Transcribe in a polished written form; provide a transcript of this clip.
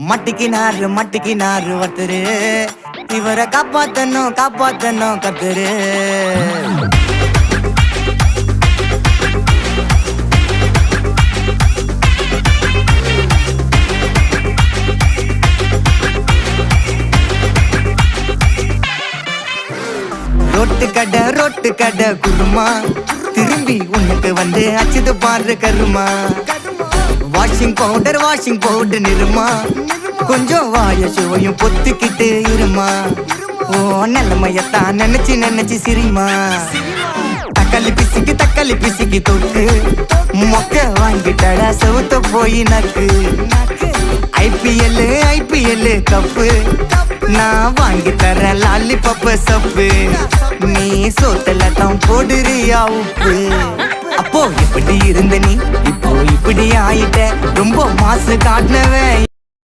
மட்டிக்கினாரு ஒருத்தரு இவரை காப்பாத்தணும் கத்துரு ரொட்டு கடை குருமா திரும்பி உனக்கு வந்து அச்சுது பாரு கருமா வாஷிங் பவுடர் நிறுமா கொஞ்சம் வாய சுவையும் பொத்துக்கிட்டு இருமா ஓ நிலைமையத்தான் நினைச்சு சிரிமா தக்காளி பிசிக்கி தொட்டு மொக்க வாங்கிட்டடா செவுத்த போய் நக்கு ஐபிஎல் கப்பு நான் வாங்கி தரேன் லாலிபப்பு சப்பு நீ சோத்தல தான் போடுறியா உப்பு அப்போ இப்படி இருந்த நீ இப்போ இப்படி ஆயிட்ட ரொம்ப மாசு காட்டினவன்